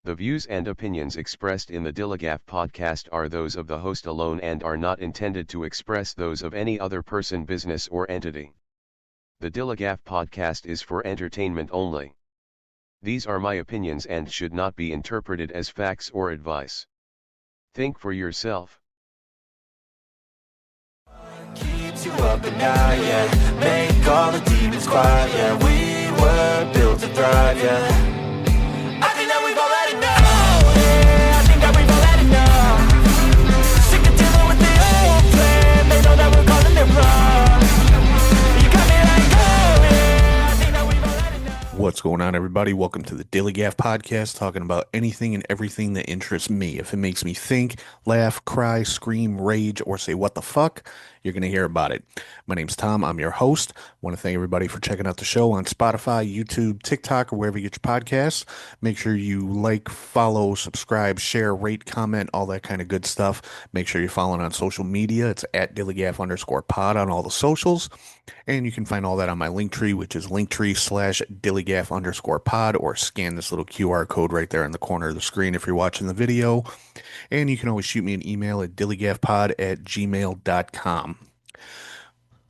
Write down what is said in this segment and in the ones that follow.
The views and opinions expressed in the DILLIGAF podcast are those of the host alone and are not intended to express those of any other person, business, or entity. The DILLIGAF podcast is for entertainment only. These are my opinions and should not be interpreted as facts or advice. Think for yourself. Keeps you up at night, yeah. Make all the demons quiet, yeah. We were built to thrive, yeah. I think that we've all had enough, yeah. I think that we've all had enough. Sick of dealing with the old plan. They know that we're calling it wrong. You got me like, oh, yeah. I think that we've all had enough. What's going on, everybody? Welcome to the DILLIGAF podcast, talking about anything and everything that interests me. If it makes me think, laugh, cry, scream, rage, or say what the fuck, you're going to hear about it. My name's Tom. I'm your host. I want to thank everybody for checking out the show on Spotify, YouTube, TikTok, or wherever you get your podcasts. Make sure you like, follow, subscribe, share, rate, comment, all that kind of good stuff. Make sure you're following on social media. It's at DILLIGAF_pod on all the socials. And you can find all that on my Linktree, which is Linktree/DILLIGAF_pod, or scan this little QR code right there in the corner of the screen if you're watching the video. And you can always shoot me an email at dilligafpod@gmail.com.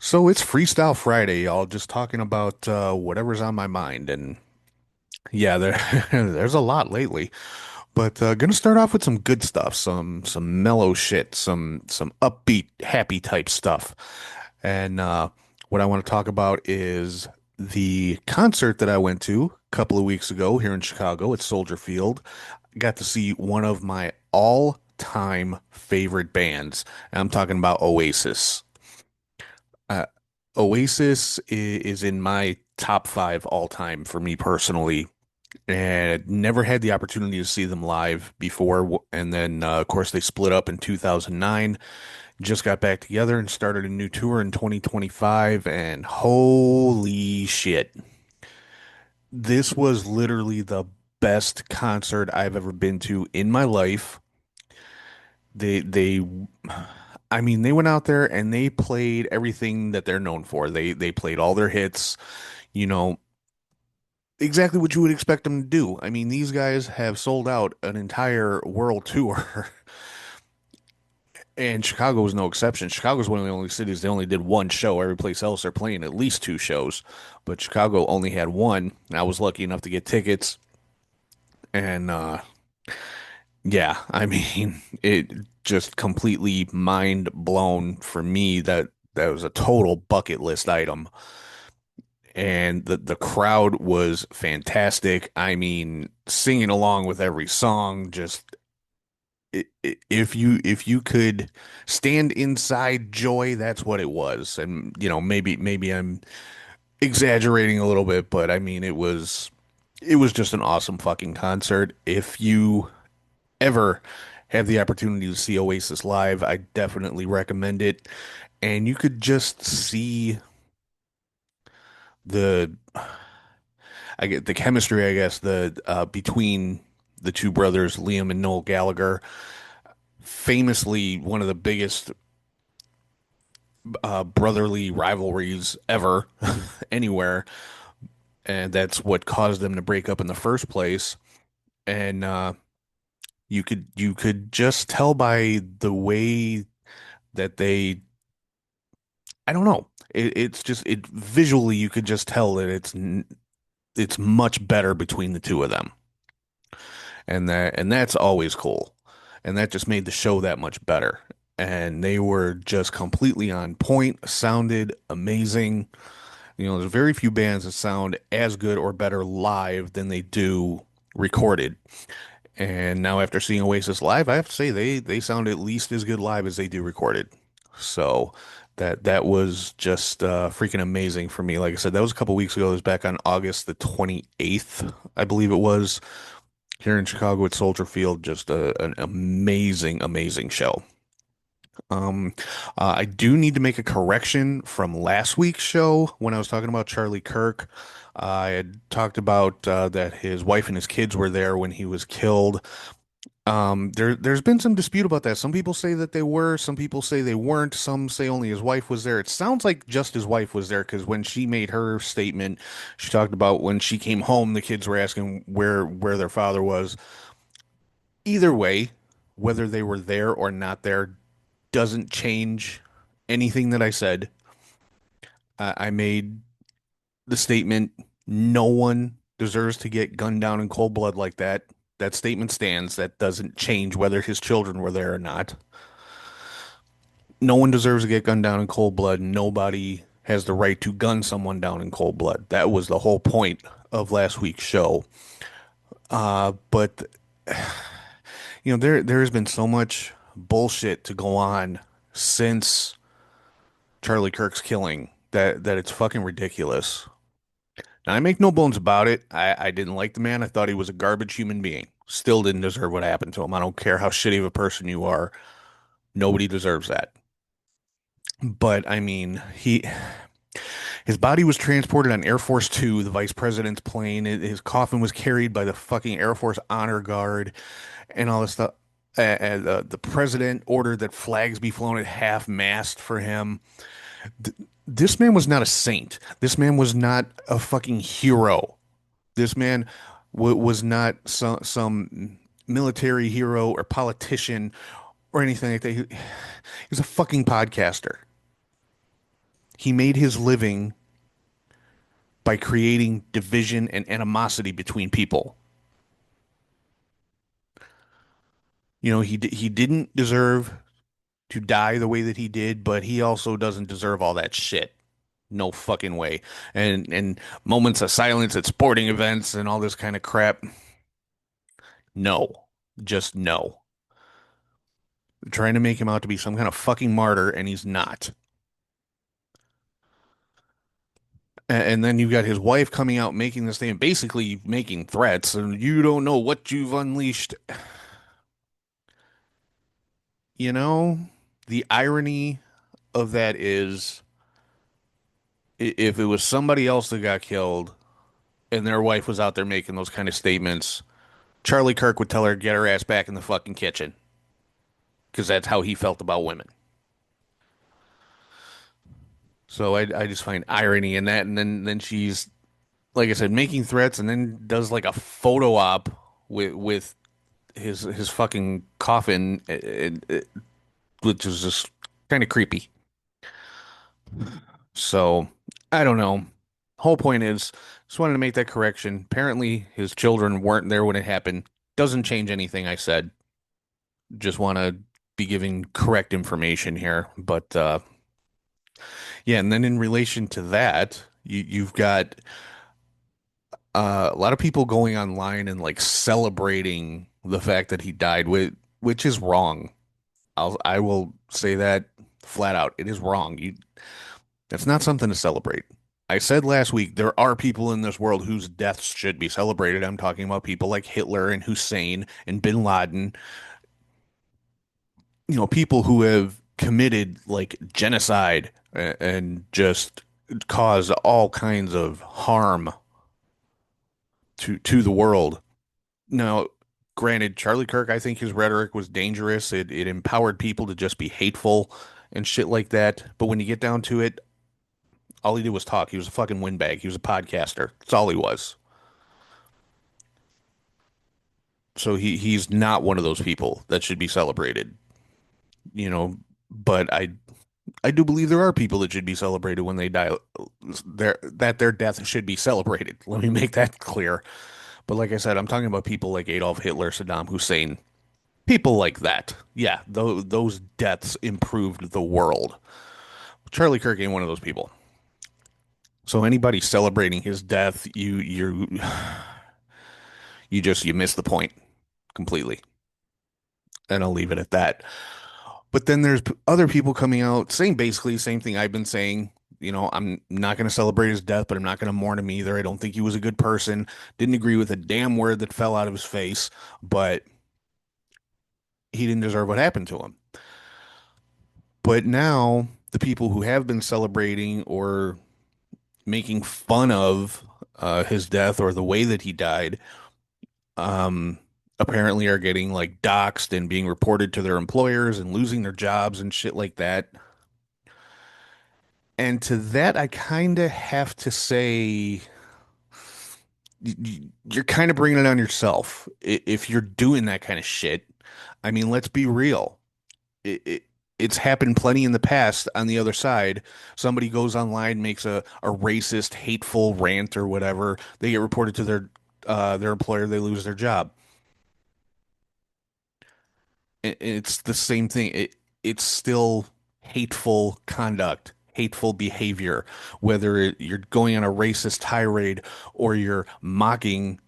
So it's Freestyle Friday, y'all. Just talking about whatever's on my mind. And yeah, there's a lot lately. But gonna start off with some good stuff, some mellow shit, some upbeat, happy type stuff. And what I want to talk about is the concert that I went to a couple of weeks ago here in Chicago at Soldier Field. Got to see one of my all-time favorite bands. And I'm talking about Oasis. Oasis is in my top 5 all-time for me personally. And never had the opportunity to see them live before. And then, of course, they split up in 2009. Just got back together and started a new tour in 2025. And holy shit. This was literally the best concert I've ever been to in my life. They went out there and they played everything that they're known for. They played all their hits, you know, exactly what you would expect them to do. I mean, these guys have sold out an entire world tour. And Chicago was no exception. Chicago is one of the only cities they only did one show. Every place else they're playing at least 2 shows. But Chicago only had one. I was lucky enough to get tickets. And yeah, I mean, it just completely mind blown for me. That was a total bucket list item. And the crowd was fantastic. I mean, singing along with every song, just if you could stand inside joy, that's what it was. And you know, maybe I'm exaggerating a little bit, but I mean, it was just an awesome fucking concert. If you ever have the opportunity to see Oasis live, I definitely recommend it. And you could just see the I get the chemistry, I guess, the between the two brothers, Liam and Noel Gallagher. Famously one of the biggest brotherly rivalries ever anywhere, and that's what caused them to break up in the first place. And you could just tell by the way that they, I don't know, it's just visually you could just tell that it's much better between the two of them, and that's always cool. And that just made the show that much better. And they were just completely on point, sounded amazing. You know, there's very few bands that sound as good or better live than they do recorded. And now after seeing Oasis live, I have to say they sound at least as good live as they do recorded. So that was just freaking amazing for me. Like I said, that was a couple weeks ago. It was back on August the 28th, I believe it was, here in Chicago at Soldier Field. Just an amazing, amazing show. I do need to make a correction from last week's show when I was talking about Charlie Kirk. I had talked about that his wife and his kids were there when he was killed. There's been some dispute about that. Some people say that they were, some people say they weren't, some say only his wife was there. It sounds like just his wife was there, because when she made her statement, she talked about when she came home, the kids were asking where their father was. Either way, whether they were there or not there doesn't change anything that I said. I made the statement, no one deserves to get gunned down in cold blood like that. That statement stands. That doesn't change whether his children were there or not. No one deserves to get gunned down in cold blood. Nobody has the right to gun someone down in cold blood. That was the whole point of last week's show. But there has been so much bullshit to go on since Charlie Kirk's killing that it's fucking ridiculous. Now, I make no bones about it. I didn't like the man. I thought he was a garbage human being. Still didn't deserve what happened to him. I don't care how shitty of a person you are. Nobody deserves that. But I mean, his body was transported on Air Force Two, the vice president's plane. His coffin was carried by the fucking Air Force Honor Guard and all this stuff. And the president ordered that flags be flown at half mast for him. This man was not a saint. This man was not a fucking hero. This man was not some military hero or politician or anything like that. He was a fucking podcaster. He made his living by creating division and animosity between people. He didn't deserve to die the way that he did, but he also doesn't deserve all that shit. No fucking way. And moments of silence at sporting events and all this kind of crap. No. Just no. They're trying to make him out to be some kind of fucking martyr, and he's not. And then you've got his wife coming out making this thing, basically making threats, and you don't know what you've unleashed. You know, the irony of that is if it was somebody else that got killed and their wife was out there making those kind of statements, Charlie Kirk would tell her, get her ass back in the fucking kitchen. Because that's how he felt about women. So I just find irony in that. And then she's, like I said, making threats and then does like a photo op with his fucking coffin, which is just kind of creepy. So I don't know. Whole point is, just wanted to make that correction. Apparently, his children weren't there when it happened. Doesn't change anything I said. Just want to be giving correct information here. But yeah, and then in relation to that, you've got a lot of people going online and like celebrating the fact that he died, which is wrong. I will say that flat out. It is wrong. That's not something to celebrate. I said last week there are people in this world whose deaths should be celebrated. I'm talking about people like Hitler and Hussein and bin Laden, people who have committed like genocide and just caused all kinds of harm to the world. Now, granted, Charlie Kirk, I think his rhetoric was dangerous. It empowered people to just be hateful and shit like that. But when you get down to it, all he did was talk. He was a fucking windbag. He was a podcaster. That's all he was. So he's not one of those people that should be celebrated, but I do believe there are people that should be celebrated when they die. Their death should be celebrated. Let me make that clear. But like I said, I'm talking about people like Adolf Hitler, Saddam Hussein, people like that. Yeah, those deaths improved the world. Charlie Kirk ain't one of those people. So anybody celebrating his death, you miss the point completely. And I'll leave it at that. But then there's other people coming out saying basically the same thing I've been saying. I'm not going to celebrate his death, but I'm not going to mourn him either. I don't think he was a good person. Didn't agree with a damn word that fell out of his face, but he didn't deserve what happened to him. But now the people who have been celebrating or making fun of his death or the way that he died, apparently are getting like doxxed and being reported to their employers and losing their jobs and shit like that. And to that, I kind of have to say, you're kind of bringing it on yourself if you're doing that kind of shit. I mean, let's be real. It it's happened plenty in the past on the other side. Somebody goes online, makes a racist, hateful rant or whatever. They get reported to their employer, they lose their job. It's the same thing. It's still hateful conduct, hateful behavior, whether you're going on a racist tirade or you're mocking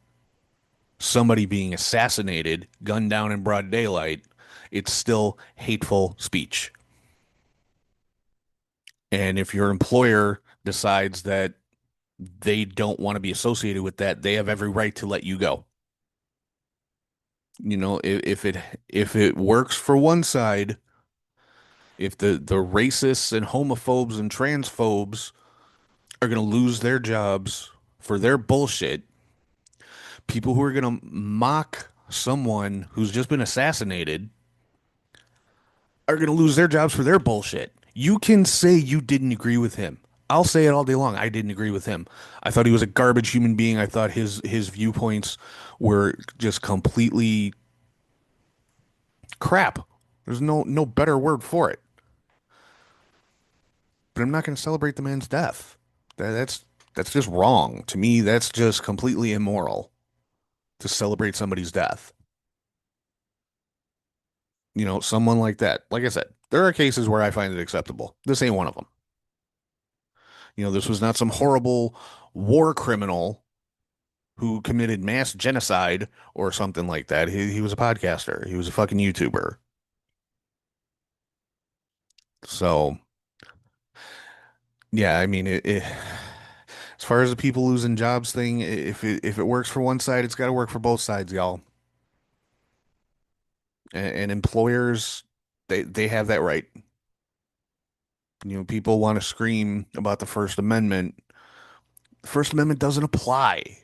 somebody being assassinated, gunned down in broad daylight. It's still hateful speech. And if your employer decides that they don't want to be associated with that, they have every right to let you go. You know, if it works for one side, if the racists and homophobes and transphobes are going to lose their jobs for their bullshit, people who are going to mock someone who's just been assassinated are going to lose their jobs for their bullshit. You can say you didn't agree with him. I'll say it all day long. I didn't agree with him. I thought he was a garbage human being. I thought his viewpoints were just completely crap. There's no better word for it. But I'm not going to celebrate the man's death. That's just wrong. To me, that's just completely immoral to celebrate somebody's death. You know, someone like that. Like I said, there are cases where I find it acceptable. This ain't one of them. You know, this was not some horrible war criminal who committed mass genocide or something like that. He was a podcaster. He was a fucking YouTuber. So, yeah, I mean, as far as the people losing jobs thing, if it works for one side, it's got to work for both sides, y'all. And employers, they have that right. You know, people want to scream about the First Amendment. The First Amendment doesn't apply.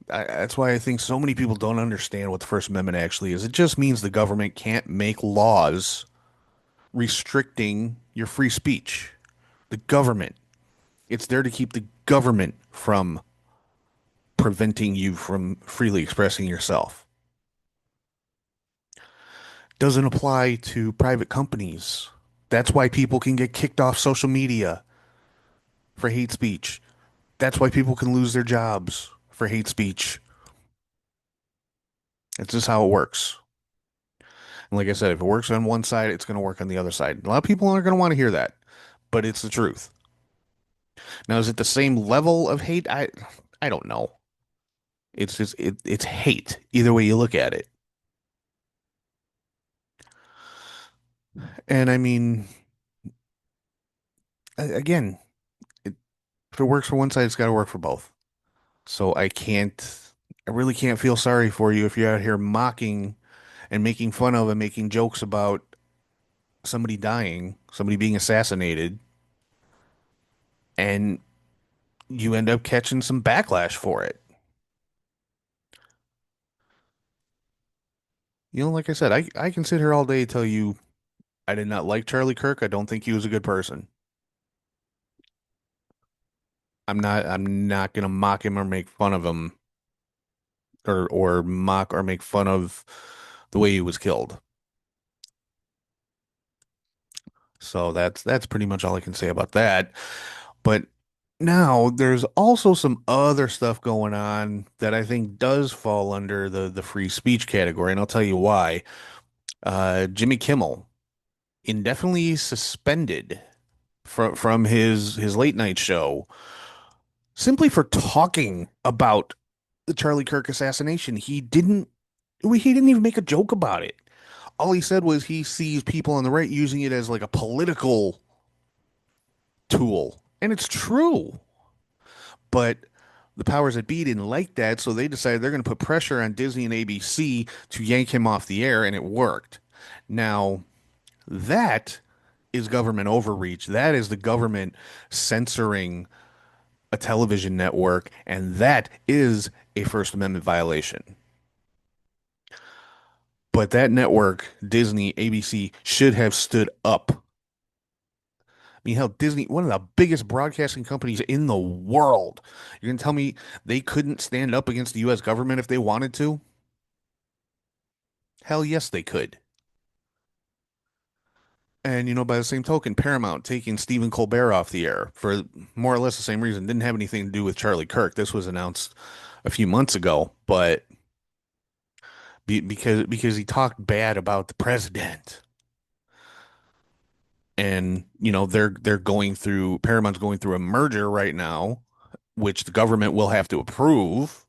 That's why I think so many people don't understand what the First Amendment actually is. It just means the government can't make laws restricting your free speech. The government. It's there to keep the government from preventing you from freely expressing yourself. Doesn't apply to private companies. That's why people can get kicked off social media for hate speech. That's why people can lose their jobs for hate speech. It's just how it works. And like I said, if it works on one side, it's going to work on the other side. A lot of people aren't going to want to hear that, but it's the truth. Now, is it the same level of hate? I don't know. It's just it's hate either way you look at it. And I mean, again, it, if it works for one side, it's got to work for both. So I really can't feel sorry for you if you're out here mocking and making fun of and making jokes about somebody dying, somebody being assassinated, and you end up catching some backlash for it. You know, like I said, I can sit here all day and tell you I did not like Charlie Kirk. I don't think he was a good person. I'm not gonna mock him or make fun of him or mock or make fun of the way he was killed. So that's pretty much all I can say about that. But now there's also some other stuff going on that I think does fall under the free speech category, and I'll tell you why. Jimmy Kimmel indefinitely suspended from his late night show simply for talking about the Charlie Kirk assassination. He didn't even make a joke about it. All he said was he sees people on the right using it as like a political tool. And it's true. But the powers that be didn't like that, so they decided they're going to put pressure on Disney and ABC to yank him off the air, and it worked. Now, that is government overreach. That is the government censoring a television network, and that is a First Amendment violation. But that network, Disney, ABC, should have stood up mean, hell, Disney, one of the biggest broadcasting companies in the world. You're gonna tell me they couldn't stand up against the US government if they wanted to? Hell yes, they could. And, by the same token, Paramount taking Stephen Colbert off the air for more or less the same reason. Didn't have anything to do with Charlie Kirk. This was announced a few months ago, but because he talked bad about the president. And, they're going through Paramount's going through a merger right now, which the government will have to approve.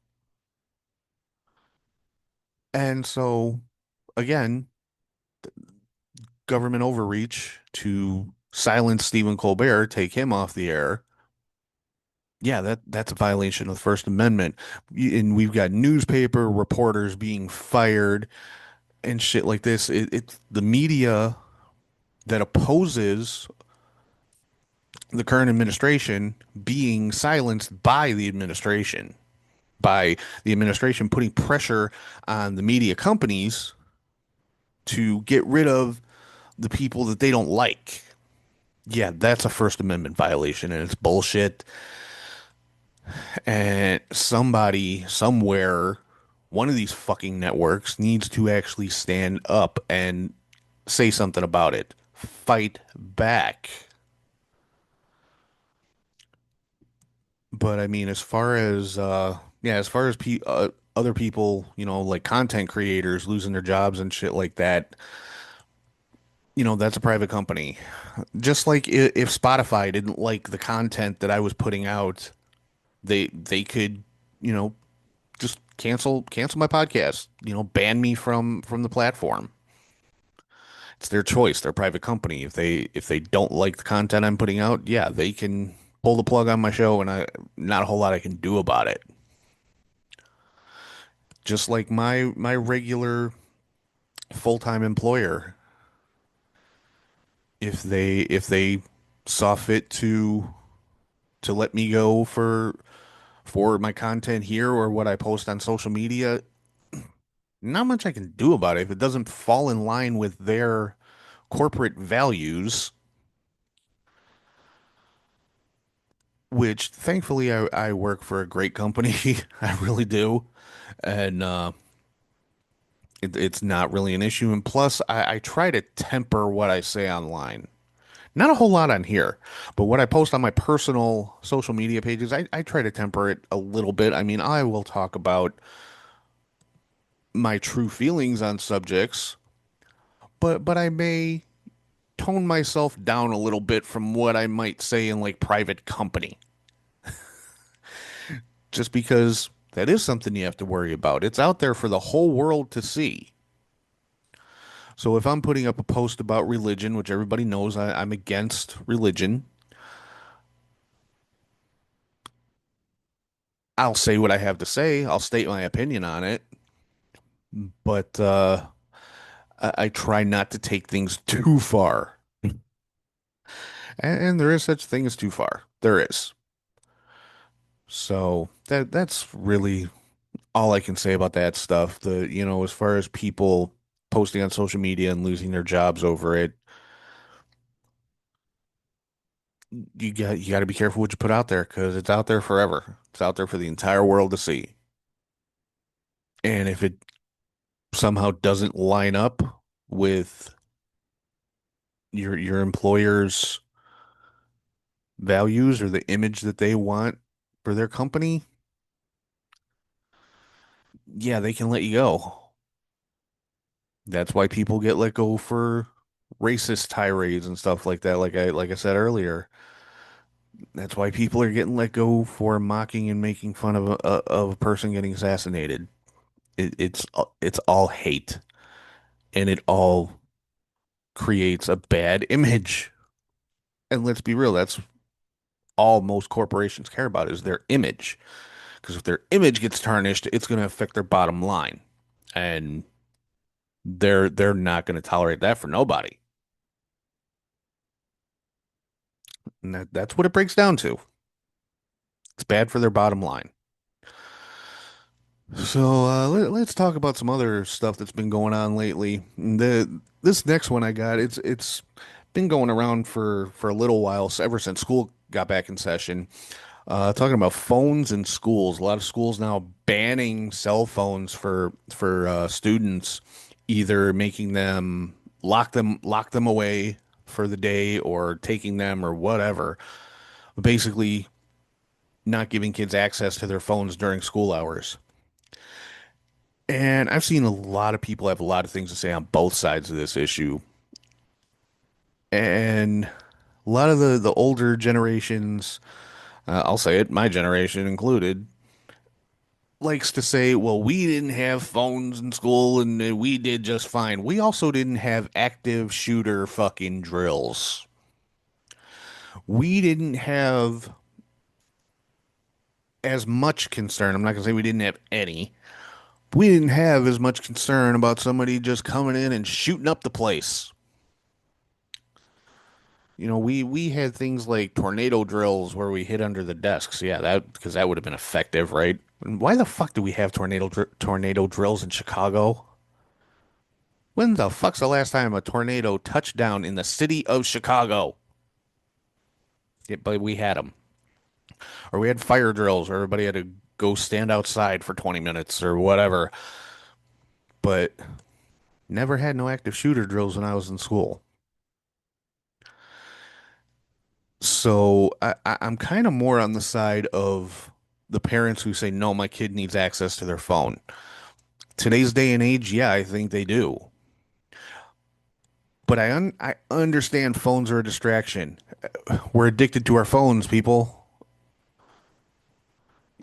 And so again, government overreach to silence Stephen Colbert, take him off the air. Yeah, that's a violation of the First Amendment. And we've got newspaper reporters being fired and shit like this. It's the media that opposes the current administration being silenced by the administration, by the administration putting pressure on the media companies to get rid of the people that they don't like. Yeah, that's a First Amendment violation and it's bullshit. And somebody, somewhere, one of these fucking networks needs to actually stand up and say something about it. Fight back. But I mean, as far as other people, like content creators losing their jobs and shit like that, that's a private company. Just like if Spotify didn't like the content that I was putting out, they could, you know, just cancel my podcast, ban me from the platform. It's their choice, their private company. If they don't like the content I'm putting out, yeah, they can pull the plug on my show and I not a whole lot I can do about it. Just like my regular full-time employer, if they saw fit to let me go for my content here or what I post on social media, not much I can do about it. If it doesn't fall in line with their corporate values, which thankfully I work for a great company, I really do, and it's not really an issue. And plus, I try to temper what I say online. Not a whole lot on here, but what I post on my personal social media pages, I try to temper it a little bit. I mean, I will talk about my true feelings on subjects, but I may tone myself down a little bit from what I might say in like private company, just because that is something you have to worry about. It's out there for the whole world to see. So if I'm putting up a post about religion, which everybody knows I'm against religion, I'll say what I have to say. I'll state my opinion on it, but I try not to take things too far. And there is such thing as too far. There is. So that's really all I can say about that stuff. As far as people posting on social media and losing their jobs over it, you got to be careful what you put out there because it's out there forever. It's out there for the entire world to see. And if it somehow doesn't line up with your employer's values or the image that they want for their company, yeah, they can let you go. That's why people get let go for racist tirades and stuff like that. Like I said earlier, that's why people are getting let go for mocking and making fun of a person getting assassinated. It's all hate, and it all creates a bad image. And let's be real, that's all most corporations care about is their image. Because if their image gets tarnished, it's going to affect their bottom line, and they're not going to tolerate that for nobody. And that's what it breaks down to. It's bad for their bottom line. So let's talk about some other stuff that's been going on lately. This next one I got, it's been going around for a little while, ever since school got back in session. Talking about phones in schools. A lot of schools now banning cell phones for students, either making them lock them away for the day or taking them or whatever. Basically, not giving kids access to their phones during school hours. And I've seen a lot of people have a lot of things to say on both sides of this issue. And a lot of the older generations, I'll say it, my generation included, likes to say, well, we didn't have phones in school and we did just fine. We also didn't have active shooter fucking drills. We didn't have as much concern. I'm not going to say we didn't have any. We didn't have as much concern about somebody just coming in and shooting up the place. We had things like tornado drills where we hid under the desks. Yeah, that because that would have been effective, right? And why the fuck do we have tornado drills in Chicago? When the fuck's the last time a tornado touched down in the city of Chicago? Yeah, but we had them. Or we had fire drills where everybody had to go stand outside for 20 minutes or whatever. But never had no active shooter drills when I was in school. So I'm kind of more on the side of the parents who say, no, my kid needs access to their phone. Today's day and age, yeah, I think they do. But I understand phones are a distraction. We're addicted to our phones, people.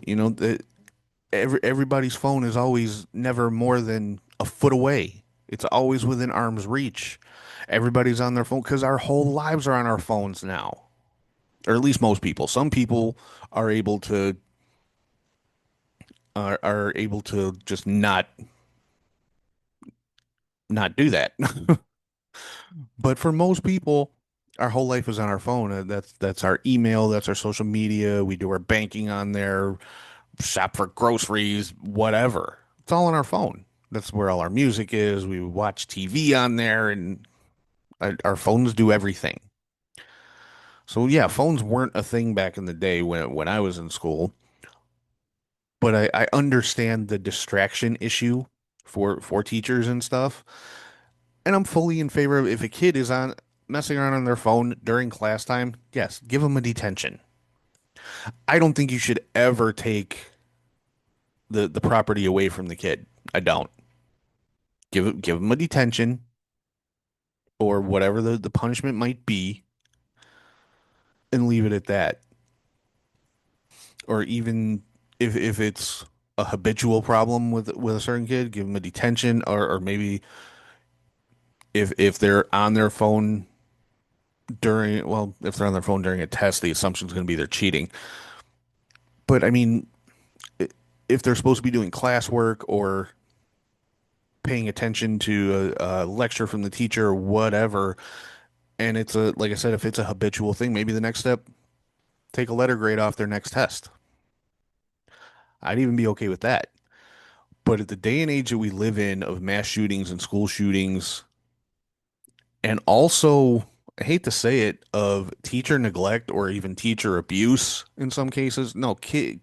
The everybody's phone is always never more than a foot away. It's always within arm's reach. Everybody's on their phone because our whole lives are on our phones now, or at least most people. Some people are able to are able to just not do that. But for most people, our whole life is on our phone. That's our email, that's our social media. We do our banking on there, shop for groceries, whatever. It's all on our phone. That's where all our music is. We watch TV on there, and our phones do everything. So yeah, phones weren't a thing back in the day when I was in school, but I understand the distraction issue for teachers and stuff. And I'm fully in favor of if a kid is on messing around on their phone during class time, yes, give them a detention. I don't think you should ever take the property away from the kid. I don't. Give them a detention or whatever the punishment might be and leave it at that. Or even if it's a habitual problem with a certain kid, give them a detention or maybe if they're on their phone if they're on their phone during a test, the assumption is going to be they're cheating. But I mean, if they're supposed to be doing classwork or paying attention to a lecture from the teacher or whatever, and like I said, if it's a habitual thing, maybe the next step, take a letter grade off their next test. I'd even be okay with that. But at the day and age that we live in of mass shootings and school shootings, and also, I hate to say it, of teacher neglect or even teacher abuse in some cases, no, kids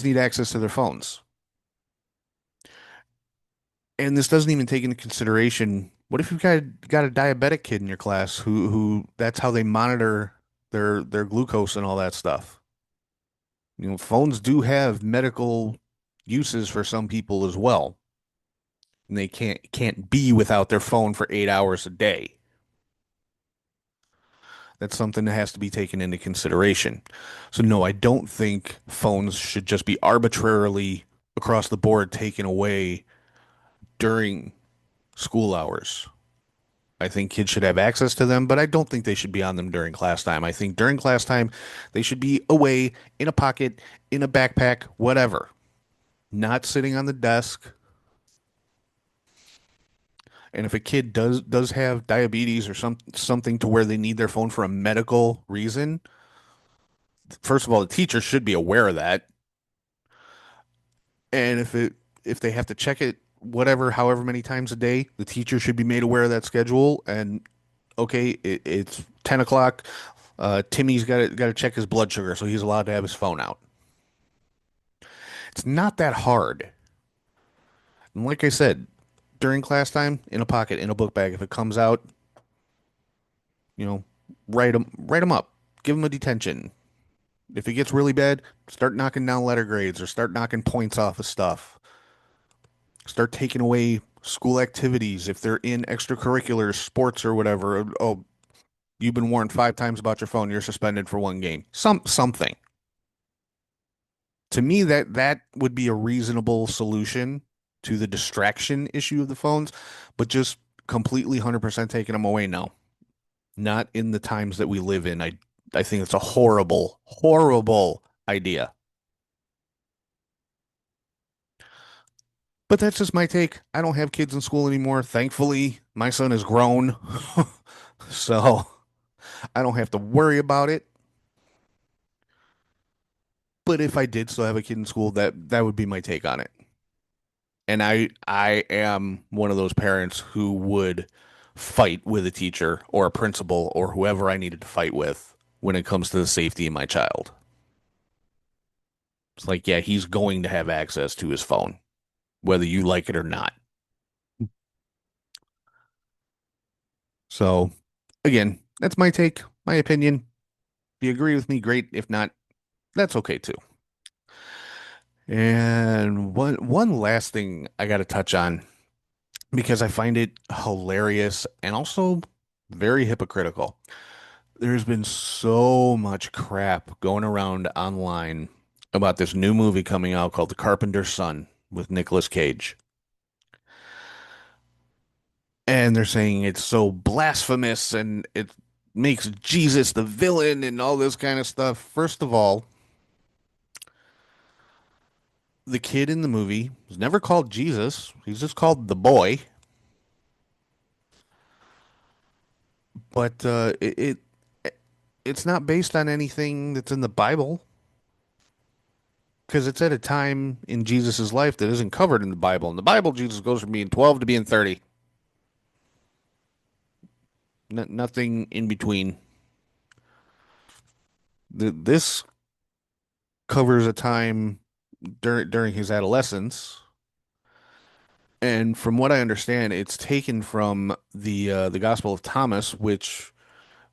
need access to their phones. And this doesn't even take into consideration what if you've got a diabetic kid in your class who that's how they monitor their glucose and all that stuff. Phones do have medical uses for some people as well. And they can't be without their phone for 8 hours a day. That's something that has to be taken into consideration. So no, I don't think phones should just be arbitrarily across the board taken away during school hours. I think kids should have access to them, but I don't think they should be on them during class time. I think during class time, they should be away in a pocket, in a backpack, whatever. Not sitting on the desk. And if a kid does have diabetes or something to where they need their phone for a medical reason, first of all, the teacher should be aware of that. And if they have to check it whatever however many times a day, the teacher should be made aware of that schedule and Okay, it's 10 o'clock. Timmy's got to check his blood sugar, so he's allowed to have his phone out. It's not that hard. And like I said, during class time, in a pocket, in a book bag, if it comes out, you know, write them up, give them a detention. If it gets really bad, start knocking down letter grades or start knocking points off of stuff. Start taking away school activities if they're in extracurriculars, sports or whatever. Oh, you've been warned 5 times about your phone. You're suspended for 1 game. Something. To me, that would be a reasonable solution to the distraction issue of the phones, but just completely 100% taking them away, no. Not in the times that we live in. I think it's a horrible, horrible idea. But that's just my take. I don't have kids in school anymore. Thankfully, my son is grown. So I don't have to worry about it. But if I did still have a kid in school, that would be my take on it. And I am one of those parents who would fight with a teacher or a principal or whoever I needed to fight with when it comes to the safety of my child. It's like, yeah, he's going to have access to his phone, whether you like it or not. So, again, that's my take, my opinion. If you agree with me, great. If not, that's okay too. And one last thing I got to touch on because I find it hilarious and also very hypocritical. There's been so much crap going around online about this new movie coming out called The Carpenter's Son with Nicolas Cage. And they're saying it's so blasphemous and it makes Jesus the villain and all this kind of stuff. First of all, the kid in the movie was never called Jesus. He's just called the boy. But it's not based on anything that's in the Bible because it's at a time in Jesus's life that isn't covered in the Bible. In the Bible, Jesus goes from being 12 to being 30. Nothing in between. This covers a time during his adolescence, and from what I understand, it's taken from the Gospel of Thomas, which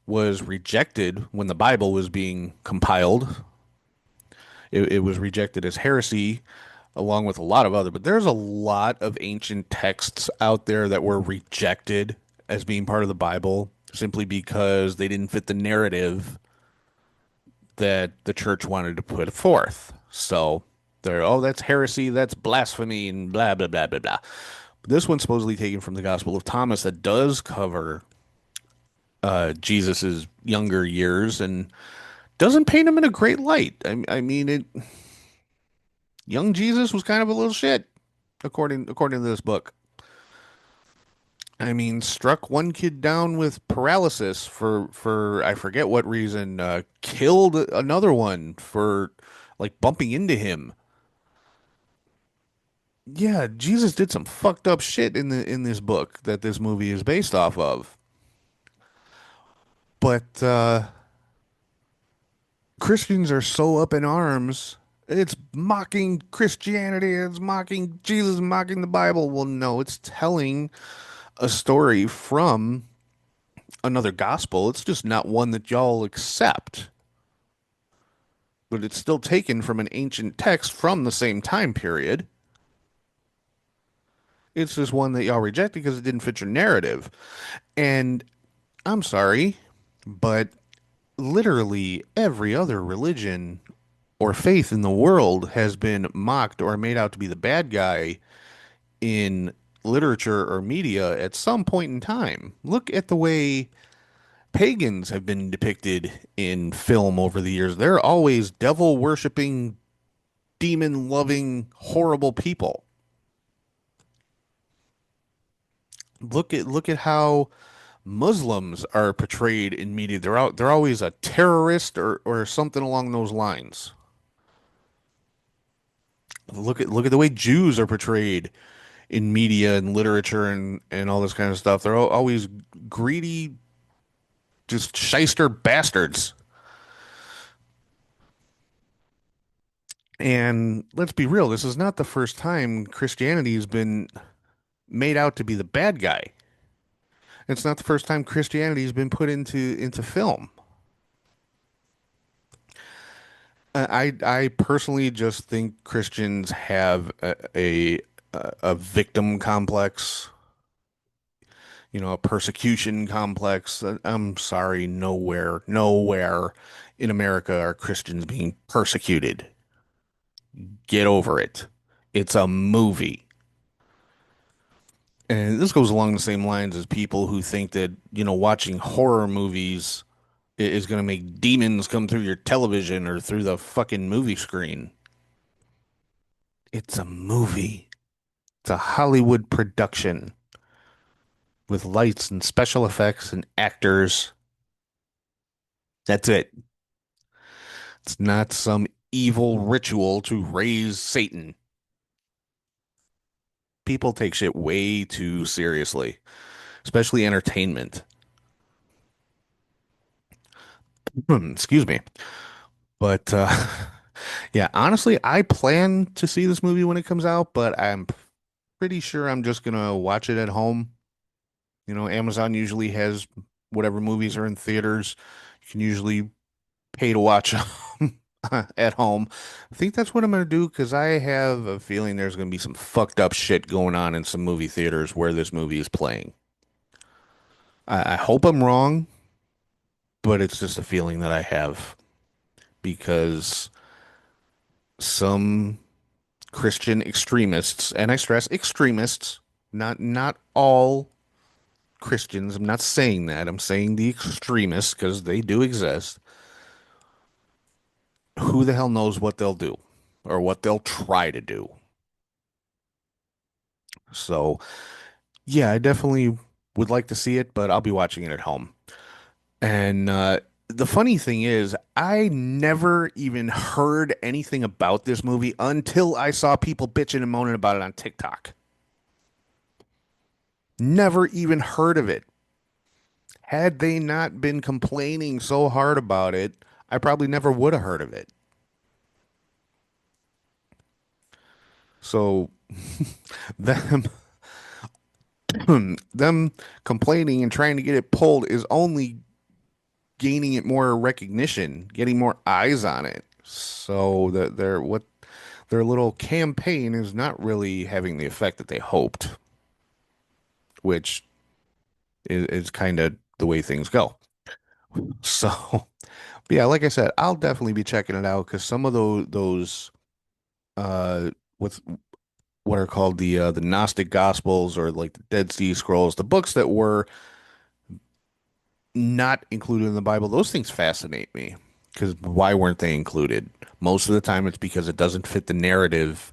was rejected when the Bible was being compiled. It was rejected as heresy, along with a lot of other. But there's a lot of ancient texts out there that were rejected as being part of the Bible simply because they didn't fit the narrative that the church wanted to put forth. So they're, oh, that's heresy, that's blasphemy, and blah, blah, blah, blah, blah. This one's supposedly taken from the Gospel of Thomas that does cover Jesus's younger years and doesn't paint him in a great light. I mean, young Jesus was kind of a little shit, according to this book. I mean, struck one kid down with paralysis for I forget what reason, killed another one for like bumping into him. Yeah, Jesus did some fucked up shit in this book that this movie is based off of. But Christians are so up in arms. It's mocking Christianity, it's mocking Jesus, mocking the Bible. Well, no, it's telling a story from another gospel. It's just not one that y'all accept. But it's still taken from an ancient text from the same time period. It's just one that y'all reject because it didn't fit your narrative. And I'm sorry, but literally every other religion or faith in the world has been mocked or made out to be the bad guy in literature or media at some point in time. Look at the way pagans have been depicted in film over the years. They're always devil worshipping, demon loving, horrible people. Look at how Muslims are portrayed in media. They're always a terrorist or something along those lines. Look at the way Jews are portrayed in media and literature and all this kind of stuff. They're always greedy, Just shyster bastards. And let's be real, this is not the first time Christianity has been made out to be the bad guy. It's not the first time Christianity has been put into film. I personally just think Christians have a victim complex, a persecution complex. I'm sorry, nowhere in America are Christians being persecuted. Get over it. It's a movie. And this goes along the same lines as people who think that, watching horror movies is going to make demons come through your television or through the fucking movie screen. It's a movie. It's a Hollywood production with lights and special effects and actors. That's it. It's not some evil ritual to raise Satan. People take shit way too seriously, especially entertainment. Excuse me. But yeah, honestly, I plan to see this movie when it comes out, but I'm pretty sure I'm just gonna watch it at home. Amazon usually has whatever movies are in theaters. You can usually pay to watch them at home. I think that's what I'm gonna do because I have a feeling there's gonna be some fucked up shit going on in some movie theaters where this movie is playing. I hope I'm wrong, but it's just a feeling that I have because some Christian extremists, and I stress extremists, not all Christians. I'm not saying that. I'm saying the extremists because they do exist. Who the hell knows what they'll do or what they'll try to do? So, yeah, I definitely would like to see it, but I'll be watching it at home. And the funny thing is, I never even heard anything about this movie until I saw people bitching and moaning about it on TikTok. Never even heard of it. Had they not been complaining so hard about it, I probably never would have heard of it. So them them complaining and trying to get it pulled is only gaining it more recognition, getting more eyes on it. So that their little campaign is not really having the effect that they hoped, which is kind of the way things go. So yeah, like I said, I'll definitely be checking it out because some of those uh with what are called the Gnostic Gospels or like the Dead Sea Scrolls, the books that were not included in the Bible, those things fascinate me because why weren't they included? Most of the time, it's because it doesn't fit the narrative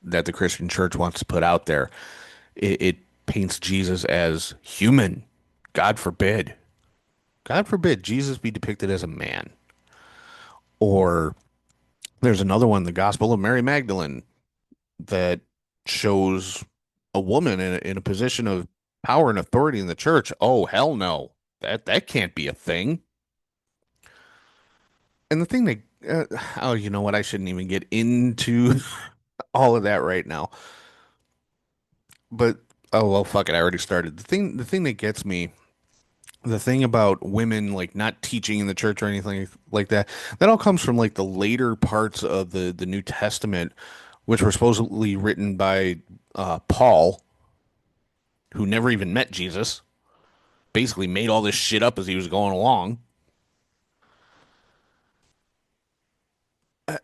that the Christian church wants to put out there. It paints Jesus as human. God forbid. God forbid Jesus be depicted as a man. Or there's another one, the Gospel of Mary Magdalene, that shows a woman in a position of power and authority in the church. Oh, hell no. That can't be a thing. And the thing that oh, you know what? I shouldn't even get into all of that right now. But oh well, fuck it. I already started. The thing that gets me, the thing about women like not teaching in the church or anything like that, that all comes from like the later parts of the New Testament, which were supposedly written by Paul, who never even met Jesus, basically made all this shit up as he was going along.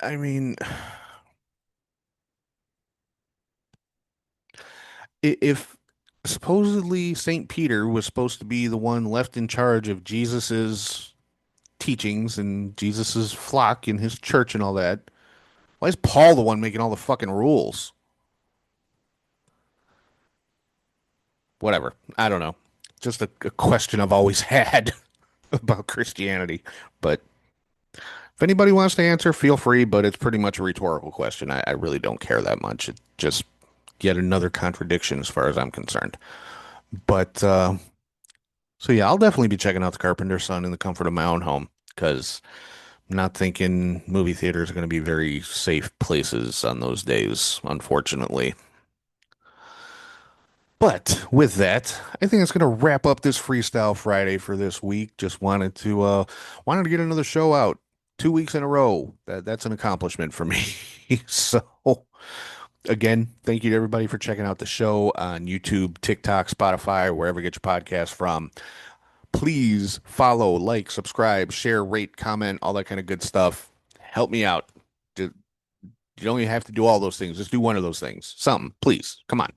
I mean, if supposedly Saint Peter was supposed to be the one left in charge of Jesus's teachings and Jesus's flock in his church and all that, why is Paul the one making all the fucking rules? Whatever. I don't know. Just a question I've always had about Christianity. But if anybody wants to answer, feel free, but it's pretty much a rhetorical question. I really don't care that much. It's just yet another contradiction as far as I'm concerned. But So yeah, I'll definitely be checking out The Carpenter's Son in the comfort of my own home because I'm not thinking movie theaters are going to be very safe places on those days, unfortunately. But with that, I think it's going to wrap up this Freestyle Friday for this week. Just wanted to get another show out 2 weeks in a row. That's an accomplishment for me. So again, thank you to everybody for checking out the show on YouTube, TikTok, Spotify, wherever you get your podcasts from. Please follow, like, subscribe, share, rate, comment, all that kind of good stuff. Help me out. You don't even have to do all those things. Just do one of those things. Something, please. Come on.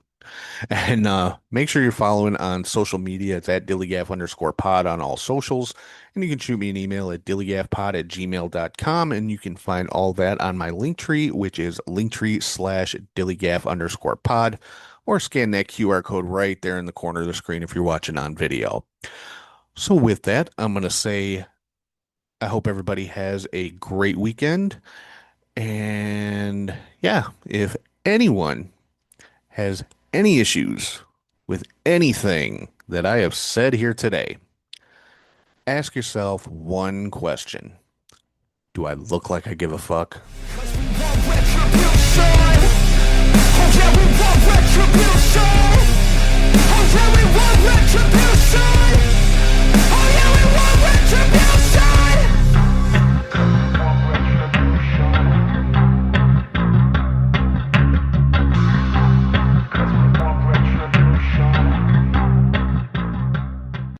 And make sure you're following on social media. It's at DILLIGAF_pod on all socials. And you can shoot me an email at DILLIGAFpod@gmail.com. And you can find all that on my Linktree, which is Linktree/DILLIGAF_pod. Or scan that QR code right there in the corner of the screen if you're watching on video. So with that, I'm going to say I hope everybody has a great weekend. And yeah, if anyone has any issues with anything that I have said here today, ask yourself one question. Do I look like I give a fuck? 'Cause we want retribution. Oh yeah, we want retribution.